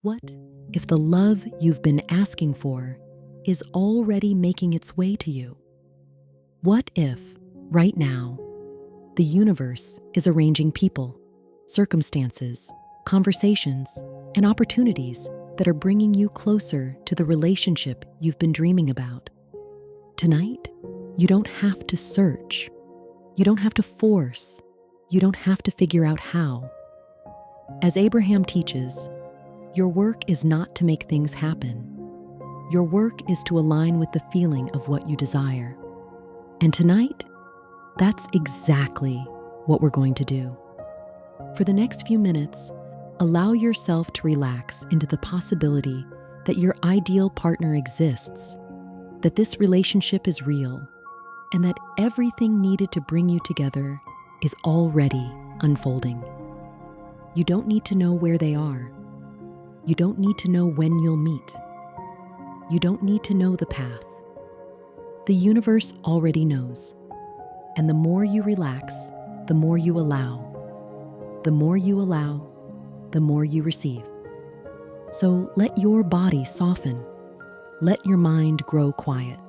What if the love you've been asking for is already making its way to you? What if, right now, the universe is arranging people, circumstances, conversations, and opportunities that are bringing you closer to the relationship you've been dreaming about? Tonight, you don't have to search. You don't have to force. You don't have to figure out how. As Abraham teaches, your work is not to make things happen. Your work is to align with the feeling of what you desire. And tonight, that's exactly what we're going to do. For the next few minutes, allow yourself to relax into the possibility that your ideal partner exists, that this relationship is real, and that everything needed to bring you together is already unfolding. You don't need to know where they are. You don't need to know when you'll meet. You don't need to know the path. The universe already knows. And the more you relax, the more you allow. The more you allow, the more you receive. So let your body soften. Let your mind grow quiet.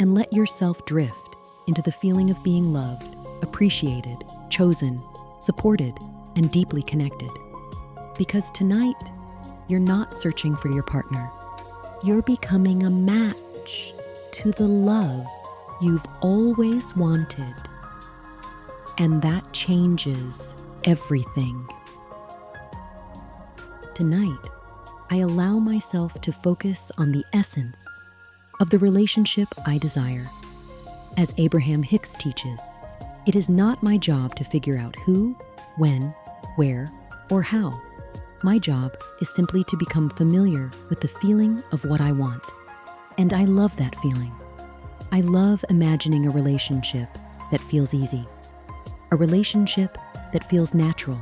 And let yourself drift into the feeling of being loved, appreciated, chosen, supported, and deeply connected. Because tonight, you're not searching for your partner. You're becoming a match to the love you've always wanted. And that changes everything. Tonight, I allow myself to focus on the essence of the relationship I desire. As Abraham Hicks teaches, it is not my job to figure out who, when, where, or how. My job is simply to become familiar with the feeling of what I want. And I love that feeling. I love imagining a relationship that feels easy, a relationship that feels natural,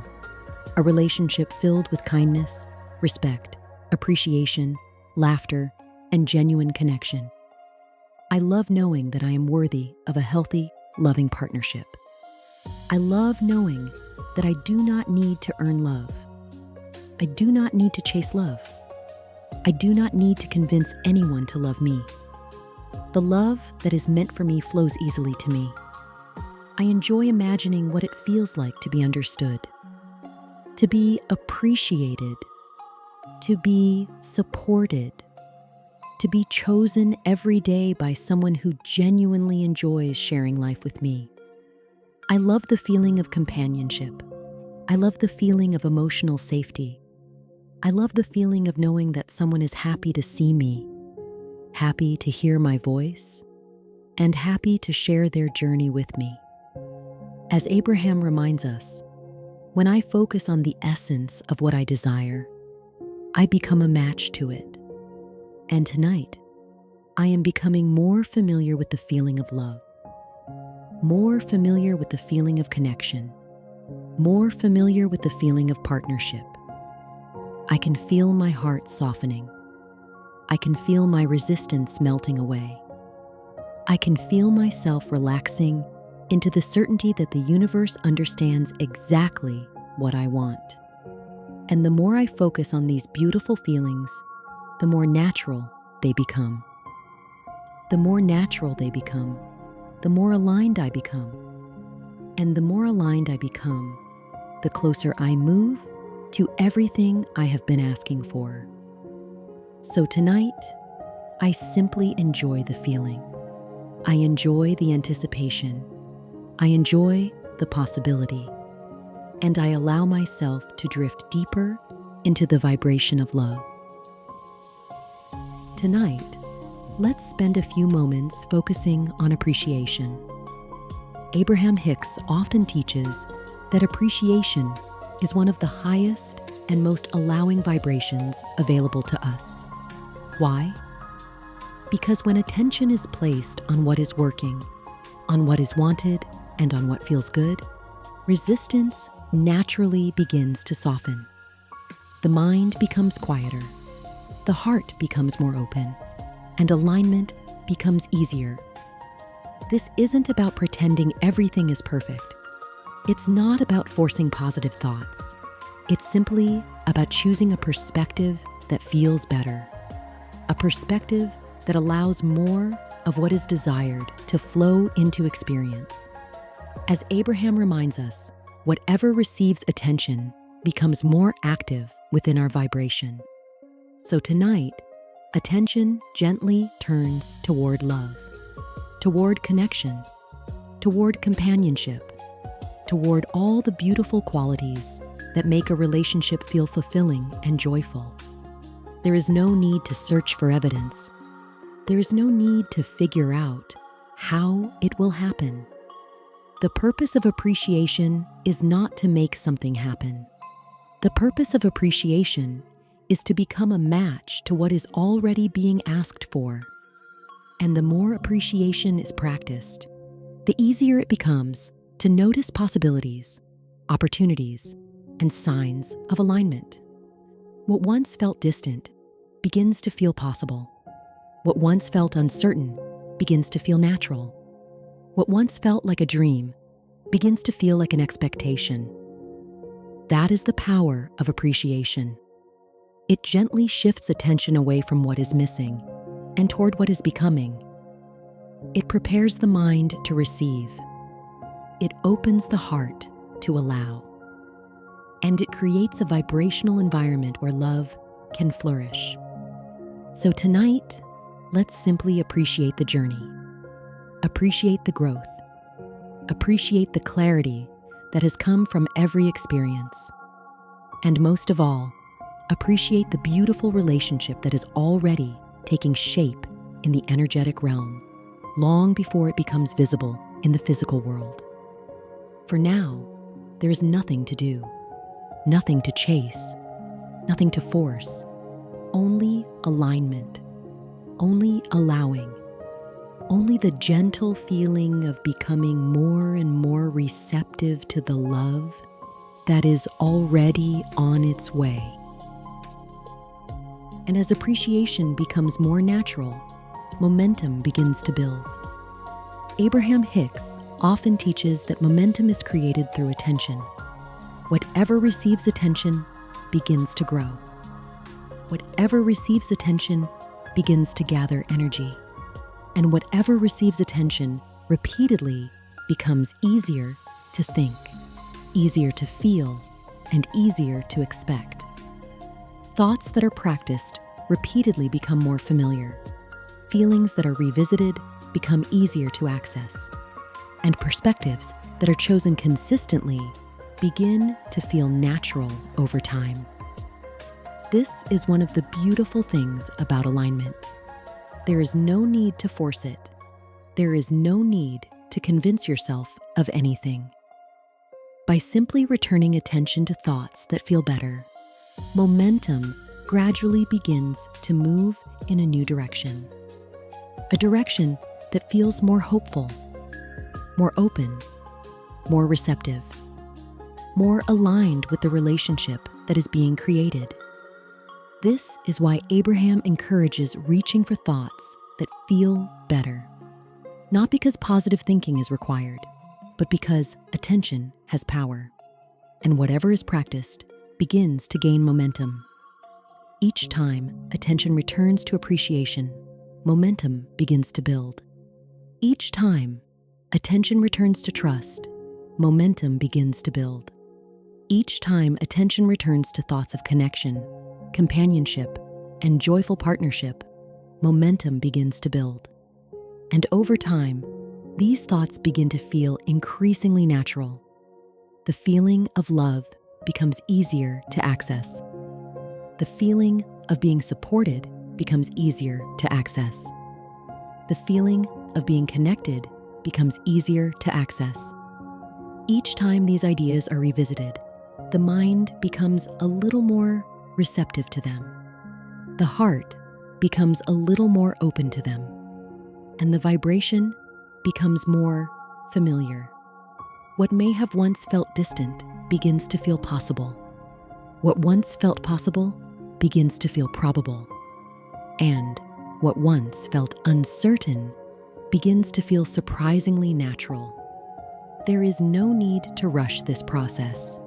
a relationship filled with kindness, respect, appreciation, laughter, and genuine connection. I love knowing that I am worthy of a healthy, loving partnership. I love knowing that I do not need to earn love. I do not need to chase love. I do not need to convince anyone to love me. The love that is meant for me flows easily to me. I enjoy imagining what it feels like to be understood, to be appreciated, to be supported, to be chosen every day by someone who genuinely enjoys sharing life with me. I love the feeling of companionship. I love the feeling of emotional safety. I love the feeling of knowing that someone is happy to see me, happy to hear my voice, and happy to share their journey with me. As Abraham reminds us, when I focus on the essence of what I desire, I become a match to it. And tonight, I am becoming more familiar with the feeling of love, more familiar with the feeling of connection, more familiar with the feeling of partnership. I can feel my heart softening. I can feel my resistance melting away. I can feel myself relaxing into the certainty that the universe understands exactly what I want. And the more I focus on these beautiful feelings, the more natural they become. The more natural they become, the more aligned I become. And the more aligned I become, the closer I move to everything I have been asking for. So tonight, I simply enjoy the feeling. I enjoy the anticipation. I enjoy the possibility. And I allow myself to drift deeper into the vibration of love. Tonight, let's spend a few moments focusing on appreciation. Abraham Hicks often teaches that appreciation is one of the highest and most allowing vibrations available to us. Why? Because when attention is placed on what is working, on what is wanted, and on what feels good, resistance naturally begins to soften. The mind becomes quieter, the heart becomes more open, and alignment becomes easier. This isn't about pretending everything is perfect. It's not about forcing positive thoughts. It's simply about choosing a perspective that feels better, a perspective that allows more of what is desired to flow into experience. As Abraham reminds us, whatever receives attention becomes more active within our vibration. So tonight, attention gently turns toward love, toward connection, toward companionship, toward all the beautiful qualities that make a relationship feel fulfilling and joyful. There is no need to search for evidence. There is no need to figure out how it will happen. The purpose of appreciation is not to make something happen. The purpose of appreciation is to become a match to what is already being asked for. And the more appreciation is practiced, the easier it becomes to notice possibilities, opportunities, and signs of alignment. What once felt distant begins to feel possible. What once felt uncertain begins to feel natural. What once felt like a dream begins to feel like an expectation. That is the power of appreciation. It gently shifts attention away from what is missing and toward what is becoming. It prepares the mind to receive. It opens the heart to allow. And it creates a vibrational environment where love can flourish. So tonight, let's simply appreciate the journey. Appreciate the growth. Appreciate the clarity that has come from every experience. And most of all, appreciate the beautiful relationship that is already taking shape in the energetic realm, long before it becomes visible in the physical world. For now, there is nothing to do, nothing to chase, nothing to force, only alignment, only allowing, only the gentle feeling of becoming more and more receptive to the love that is already on its way. And as appreciation becomes more natural, momentum begins to build. Abraham Hicks often teaches that momentum is created through attention. Whatever receives attention begins to grow. Whatever receives attention begins to gather energy. And whatever receives attention repeatedly becomes easier to think, easier to feel, and easier to expect. Thoughts that are practiced repeatedly become more familiar. Feelings that are revisited become easier to access. And perspectives that are chosen consistently begin to feel natural over time. This is one of the beautiful things about alignment. There is no need to force it. There is no need to convince yourself of anything. By simply returning attention to thoughts that feel better, momentum gradually begins to move in a new direction. A direction that feels more hopeful, more open, more receptive, more aligned with the relationship that is being created. This is why Abraham encourages reaching for thoughts that feel better. Not because positive thinking is required, but because attention has power. And whatever is practiced begins to gain momentum. Each time attention returns to appreciation, momentum begins to build. Each time attention returns to trust, momentum begins to build. Each time attention returns to thoughts of connection, companionship, and joyful partnership, momentum begins to build. And over time, these thoughts begin to feel increasingly natural. The feeling of love becomes easier to access. The feeling of being supported becomes easier to access. The feeling of being connected becomes easier to access. Each time these ideas are revisited, the mind becomes a little more receptive to them. The heart becomes a little more open to them, and the vibration becomes more familiar. What may have once felt distant begins to feel possible. What once felt possible begins to feel probable. And what once felt uncertain begins to feel surprisingly natural. There is no need to rush this process.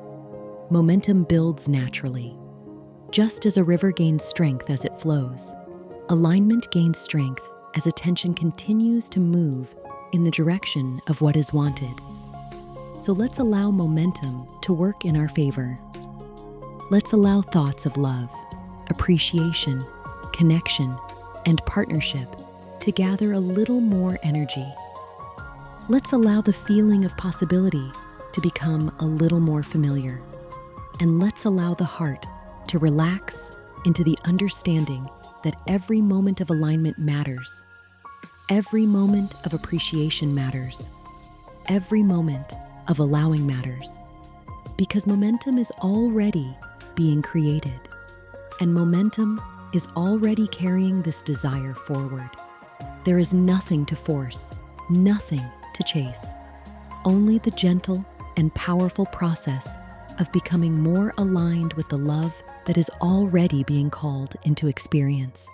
momentum builds naturally. Just as a river gains strength as it flows, alignment gains strength as attention continues to move in the direction of what is wanted. So let's allow momentum to work in our favor. Let's allow thoughts of love, appreciation, connection, and partnership to gather a little more energy. Let's allow the feeling of possibility to become a little more familiar. And let's allow the heart to relax into the understanding that every moment of alignment matters. Every moment of appreciation matters. Every moment of allowing matters. Because momentum is already being created. And momentum is already carrying this desire forward. There is nothing to force, nothing to chase. Only the gentle and powerful process of becoming more aligned with the love that is already being called into experience.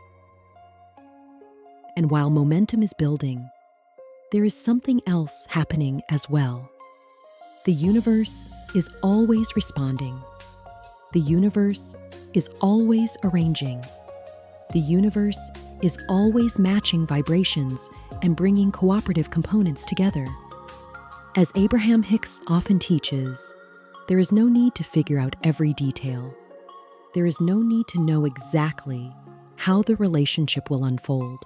And while momentum is building, there is something else happening as well. The universe is always responding. The universe is always arranging. The universe is always matching vibrations and bringing cooperative components together. As Abraham Hicks often teaches, there is no need to figure out every detail. There is no need to know exactly how the relationship will unfold.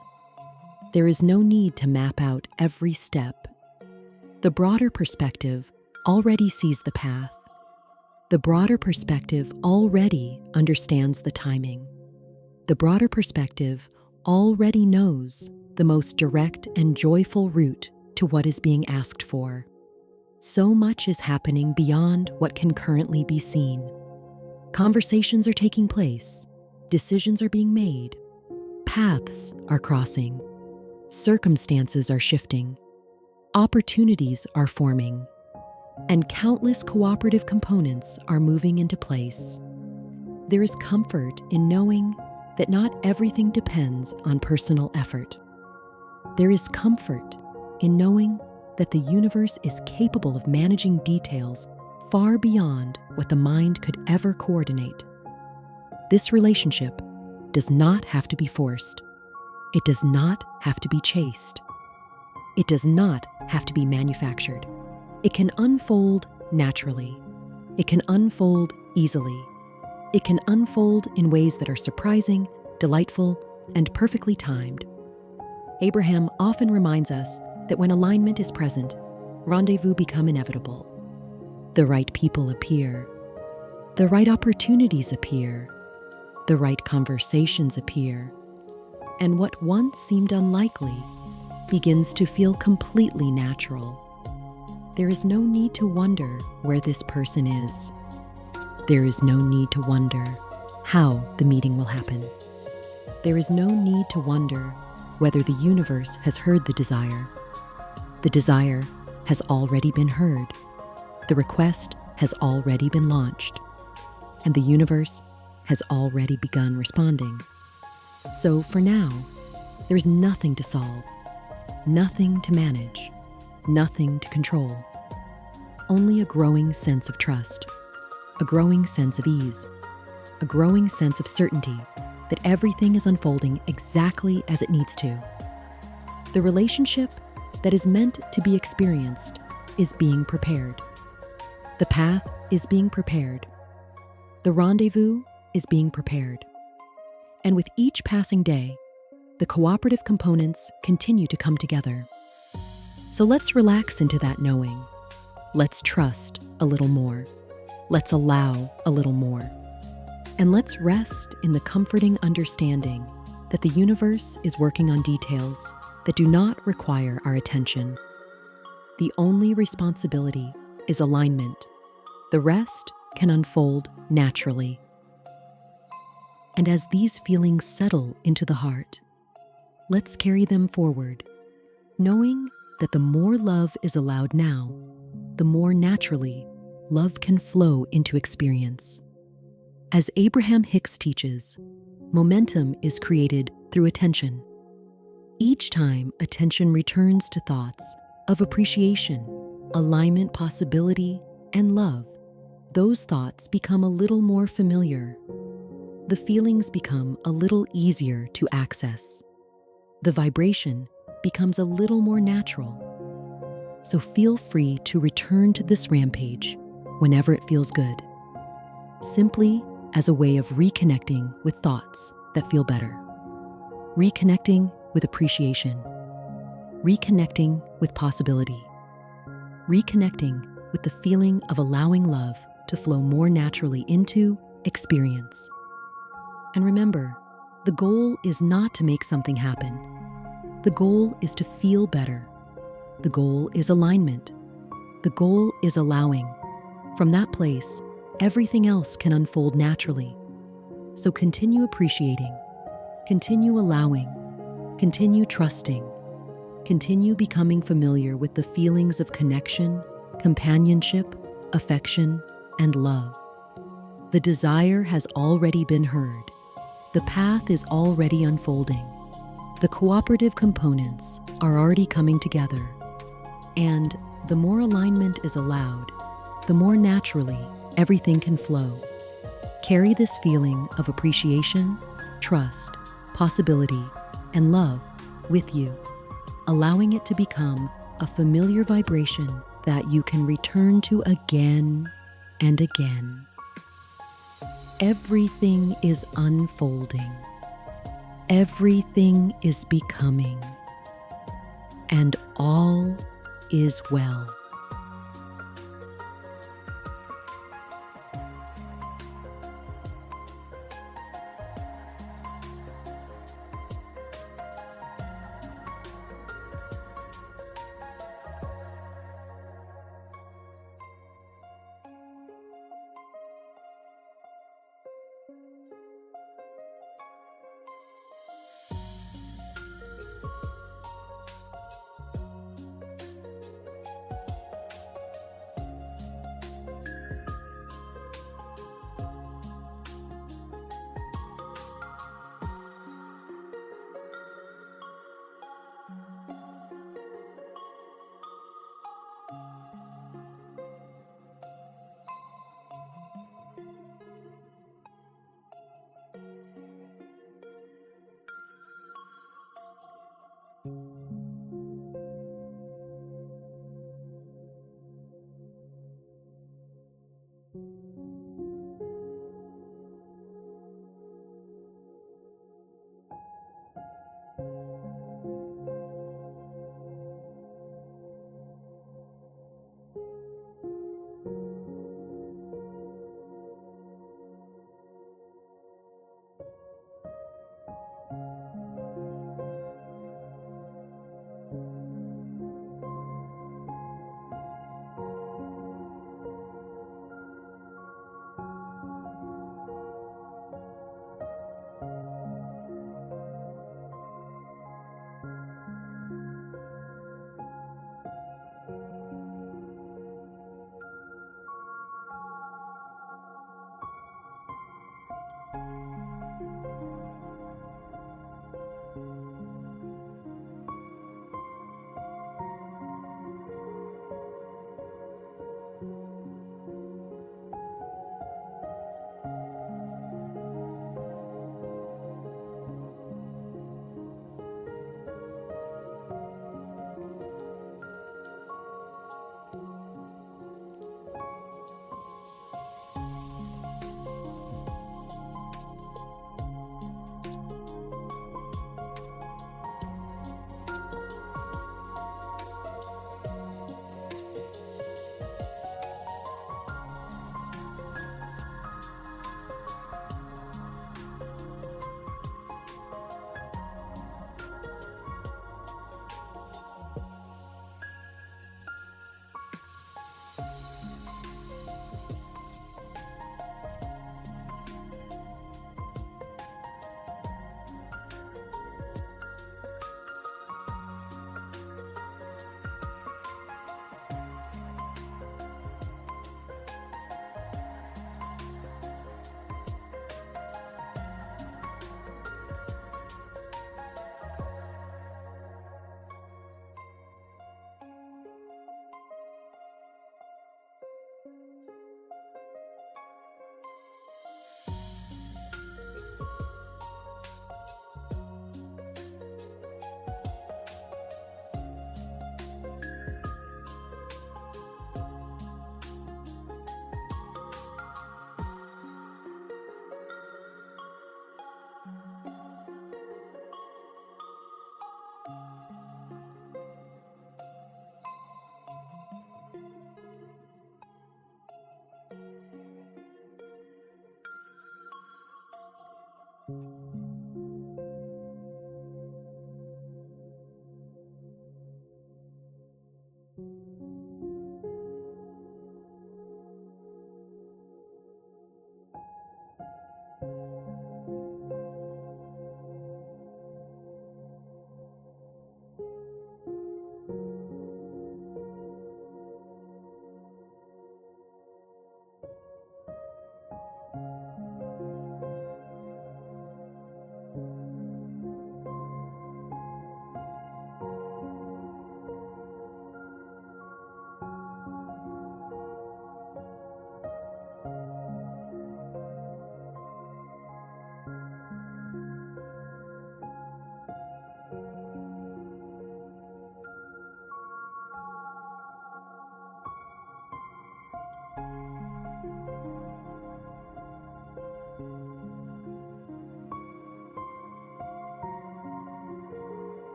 There is no need to map out every step. The broader perspective already sees the path. The broader perspective already understands the timing. The broader perspective already knows the most direct and joyful route to what is being asked for. So much is happening beyond what can currently be seen. Conversations are taking place, decisions are being made, paths are crossing, circumstances are shifting, opportunities are forming, and countless cooperative components are moving into place. There is comfort in knowing that not everything depends on personal effort. There is comfort in knowing that the universe is capable of managing details far beyond what the mind could ever coordinate. This relationship does not have to be forced. It does not have to be chased. It does not have to be manufactured. It can unfold naturally. It can unfold easily. It can unfold in ways that are surprising, delightful, and perfectly timed. Abraham often reminds us that when alignment is present, rendezvous become inevitable. The right people appear. The right opportunities appear. The right conversations appear. And what once seemed unlikely begins to feel completely natural. There is no need to wonder where this person is. There is no need to wonder how the meeting will happen. There is no need to wonder whether the universe has heard the desire. The desire has already been heard. The request has already been launched. And the universe has already begun responding. So for now, there is nothing to solve, nothing to manage, nothing to control. Only a growing sense of trust, a growing sense of ease, a growing sense of certainty that everything is unfolding exactly as it needs to. The relationship that is meant to be experienced is being prepared. The path is being prepared. The rendezvous is being prepared. And with each passing day, the cooperative components continue to come together. So let's relax into that knowing. Let's trust a little more. Let's allow a little more. And let's rest in the comforting understanding that the universe is working on details that do not require our attention. The only responsibility is alignment. The rest can unfold naturally. And as these feelings settle into the heart, let's carry them forward, knowing that the more love is allowed now, the more naturally love can flow into experience. As Abraham Hicks teaches, momentum is created through attention. Each time attention returns to thoughts of appreciation, alignment, possibility, and love, those thoughts become a little more familiar. The feelings become a little easier to access. The vibration becomes a little more natural. So feel free to return to this rampage whenever it feels good, simply as a way of reconnecting with thoughts that feel better, reconnecting with appreciation, reconnecting with possibility, reconnecting with the feeling of allowing love to flow more naturally into experience. And remember, the goal is not to make something happen. The goal is to feel better. The goal is alignment. The goal is allowing. From that place, everything else can unfold naturally. So continue appreciating, continue allowing, continue trusting, continue becoming familiar with the feelings of connection, companionship, affection, and love. The desire has already been heard. The path is already unfolding. The cooperative components are already coming together. And the more alignment is allowed, the more naturally everything can flow. Carry this feeling of appreciation, trust, possibility, and love with you, allowing it to become a familiar vibration that you can return to again and again. Everything is unfolding. Everything is becoming. And all is well.